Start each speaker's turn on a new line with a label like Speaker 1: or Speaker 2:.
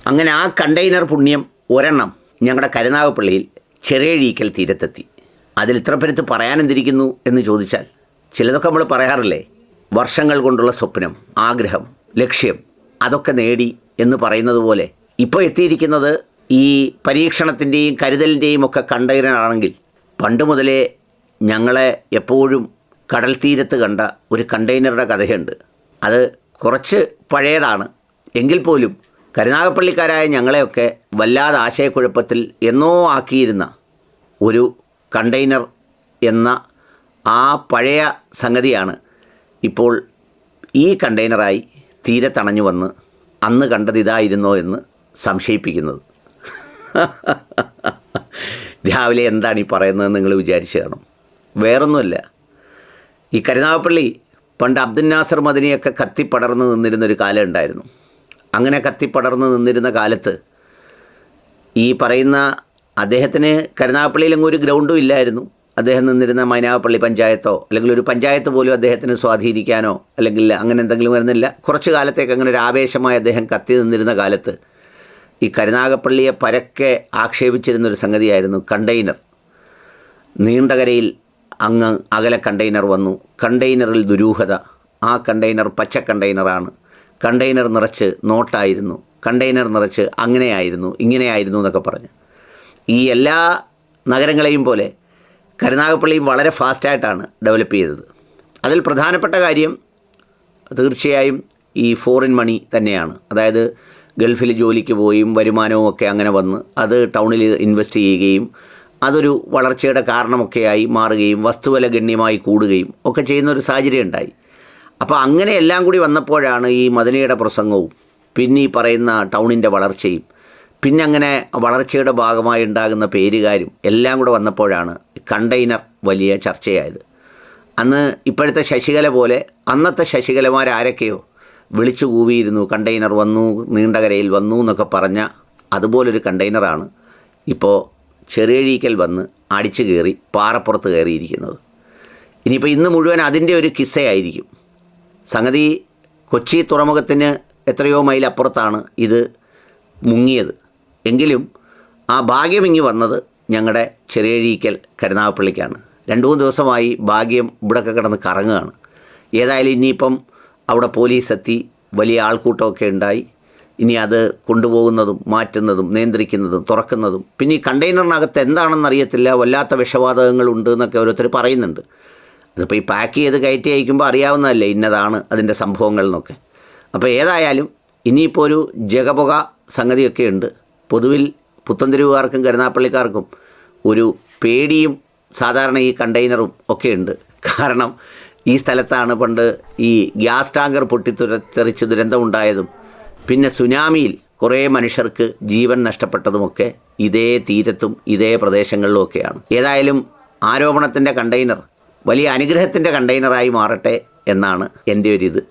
Speaker 1: അങ്ങനെ ആ കണ്ടെയ്നർ പുണ്യം ഒരെണ്ണം ഞങ്ങളുടെ കരുനാഗപ്പള്ളിയിൽ ചെറിയഴീക്കൽ തീരത്തെത്തി. അതിൽ ഇത്ര പെരുത്ത് പറയാനെന്തിരിക്കുന്നു എന്ന് ചോദിച്ചാൽ, ചിലതൊക്കെ നമ്മൾ പറയാറില്ലേ, വർഷങ്ങൾ കൊണ്ടുള്ള സ്വപ്നം, ആഗ്രഹം, ലക്ഷ്യം അതൊക്കെ നേടി എന്ന് പറയുന്നത് പോലെ ഇപ്പോൾ എത്തിയിരിക്കുന്നത് ഈ പരീക്ഷണത്തിൻ്റെയും കരുതലിൻ്റെയും ഒക്കെ കണ്ടെയ്നറാണെങ്കിൽ, പണ്ട് മുതലേ ഞങ്ങളെ എപ്പോഴും കടൽ തീരത്ത് കണ്ട ഒരു കണ്ടെയ്നറുടെ കഥയുണ്ട്. അത് കുറച്ച് പഴയതാണ് എങ്കിൽ പോലും കരുനാഗപ്പള്ളിക്കാരായ ഞങ്ങളെയൊക്കെ വല്ലാതെ ആശയക്കുഴപ്പത്തിൽ എന്നോ ആക്കിയിരുന്ന ഒരു കണ്ടെയ്നർ എന്ന ആ പഴയ സംഗതിയാണ് ഇപ്പോൾ ഈ കണ്ടെയ്നറായി തീരത്തണഞ്ഞു വന്ന് അന്ന് കണ്ടത് ഇതായിരുന്നോ എന്ന് സംശയിപ്പിക്കുന്നത്. രാവിലെ എന്താണ് ഈ പറയുന്നതെന്ന് നിങ്ങൾ വിചാരിച്ചു കാണും. വേറൊന്നുമല്ല, ഈ കരുനാഗപ്പള്ളി പണ്ട് അബ്ദുൽ നാസർ മദനിയൊക്കെ കത്തിപ്പടർന്ന് നിന്നിരുന്നൊരു കാലം ഉണ്ടായിരുന്നു. അങ്ങനെ കത്തിപ്പടർന്ന് നിന്നിരുന്ന കാലത്ത് ഈ പറയുന്ന അദ്ദേഹത്തിന് കരുനാഗപ്പള്ളിയിലെങ്ങും ഒരു ഗ്രൗണ്ടും ഇല്ലായിരുന്നു. അദ്ദേഹം നിന്നിരുന്ന മൈനാഗപ്പള്ളി പഞ്ചായത്തോ അല്ലെങ്കിൽ ഒരു പഞ്ചായത്ത് പോലും അദ്ദേഹത്തിന് സ്വാധീനിക്കാനോ അല്ലെങ്കിൽ അങ്ങനെ എന്തെങ്കിലും വരുന്നില്ല. കുറച്ച് കാലത്തേക്ക് അങ്ങനെ ഒരു ആവേശമായി അദ്ദേഹം കത്തി നിന്നിരുന്ന കാലത്ത് ഈ കരുനാഗപ്പള്ളിയെ പരക്കെ ആക്ഷേപിച്ചിരുന്നൊരു സംഗതിയായിരുന്നു കണ്ടെയ്നർ. നീണ്ടകരയിൽ അങ്ങ് അകലെ കണ്ടെയ്നർ വന്നു, കണ്ടെയ്നറിൽ ദുരൂഹത, ആ കണ്ടെയ്നർ പച്ച കണ്ടെയ്നറാണ്, കണ്ടെയ്നർ നിറച്ച് നോട്ടായിരുന്നു, കണ്ടെയ്നർ നിറച്ച് അങ്ങനെയായിരുന്നു ഇങ്ങനെയായിരുന്നു എന്നൊക്കെ പറഞ്ഞ് ഈ എല്ലാ നഗരങ്ങളെയും പോലെ കരുനാഗപ്പള്ളിയും വളരെ ഫാസ്റ്റായിട്ടാണ് ഡെവലപ്പ് ചെയ്തത്. അതിൽ പ്രധാനപ്പെട്ട കാര്യം തീർച്ചയായും ഈ ഫോറിൻ മണി തന്നെയാണ്. അതായത് ഗൾഫിൽ ജോലിക്ക് പോയും വരുമാനവും ഒക്കെ അങ്ങനെ വന്ന് അത് ടൗണിൽ ഇൻവെസ്റ്റ് ചെയ്യുകയും അതൊരു വളർച്ചയുടെ കാരണമൊക്കെയായി മാറുകയും വസ്തുവില ഗണ്യമായി കൂടുകയും ഒക്കെ ചെയ്യുന്ന ഒരു സാഹചര്യം ഉണ്ടായി. അപ്പോൾ അങ്ങനെ എല്ലാം കൂടി വന്നപ്പോഴാണ് ഈ മദനിയുടെ പ്രസംഗവും പിന്നെ ഈ പറയുന്ന ടൗണിൻ്റെ വളർച്ചയും പിന്നെ അങ്ങനെ വളർച്ചയുടെ ഭാഗമായി ഉണ്ടാകുന്ന പേരുകാരും എല്ലാം കൂടെ വന്നപ്പോഴാണ് കണ്ടെയ്നർ വലിയ ചർച്ചയായത്. അന്ന് ഇപ്പോഴത്തെ ശശികല പോലെ അന്നത്തെ ശശികലമാരാരൊക്കെയോ വിളിച്ചു കൂവിയിരുന്നു, കണ്ടെയ്നർ വന്നു, നീണ്ടകരയിൽ വന്നു എന്നൊക്കെ പറഞ്ഞ അതുപോലൊരു കണ്ടെയ്നറാണ് ഇപ്പോൾ ചെറിയഴീക്കൽ വന്ന് അടിച്ചു കയറി പാറപ്പുറത്ത് കയറിയിരിക്കുന്നത്. ഇനിയിപ്പോൾ ഇന്ന് മുഴുവൻ അതിൻ്റെ ഒരു കിസ്സയായിരിക്കും. സംഗതി കൊച്ചി തുറമുഖത്തിന് എത്രയോ മൈൽ അപ്പുറത്താണ് ഇത് മുങ്ങിയത്. എങ്കിലും ആ ഭാഗ്യം ഇങ്ങി വന്നത് ഞങ്ങളുടെ ചെറിയഴീക്കൽ കരുനാഗപ്പള്ളിക്കാണ്. 2-3 ദിവസമായി ഭാഗ്യം ഇവിടെയൊക്കെ കിടന്ന് കറങ്ങുകയാണ്. ഏതായാലും ഇനിയിപ്പം അവിടെ പോലീസ് എത്തി, വലിയ ആൾക്കൂട്ടമൊക്കെ ഉണ്ടായി. ഇനി അത് കൊണ്ടുപോകുന്നതും മാറ്റുന്നതും നിയന്ത്രിക്കുന്നതും തുറക്കുന്നതും പിന്നെ ഈ കണ്ടെയ്നറിനകത്ത് എന്താണെന്നറിയത്തില്ല, വല്ലാത്ത വിഷവാതകങ്ങളുണ്ട് എന്നൊക്കെ ഓരോരുത്തർ പറയുന്നുണ്ട്. അതിപ്പോൾ ഈ പാക്ക് ചെയ്ത് കയറ്റി അയക്കുമ്പോൾ അറിയാവുന്നതല്ലേ ഇന്നതാണ് അതിൻ്റെ സംഭവങ്ങൾ എന്നൊക്കെ. അപ്പോൾ ഏതായാലും ഇനിയിപ്പോൾ ഒരു ജഗപുക സംഗതിയൊക്കെ ഉണ്ട്. പൊതുവിൽ പുത്തൻതെരുവുകാർക്കും കരുനാഗപ്പള്ളിക്കാർക്കും ഒരു പേടിയും സാധാരണ ഈ കണ്ടെയ്നറും ഒക്കെ ഉണ്ട്. കാരണം ഈ സ്ഥലത്താണ് പണ്ട് ഈ ഗ്യാസ് ടാങ്കർ പൊട്ടിത്തെറിച്ച് ദുരന്തമുണ്ടായതും പിന്നെ സുനാമിയിൽ കുറേ മനുഷ്യർക്ക് ജീവൻ നഷ്ടപ്പെട്ടതുമൊക്കെ ഇതേ തീരത്തും ഇതേ പ്രദേശങ്ങളിലുമൊക്കെയാണ്. ഏതായാലും ആരോപണത്തിൻ്റെ കണ്ടെയ്നർ വലിയ അനുഗ്രഹത്തിൻ്റെ കണ്ടെയ്നറായി മാറട്ടെ എന്നാണ് എൻ്റെ ഒരിത്.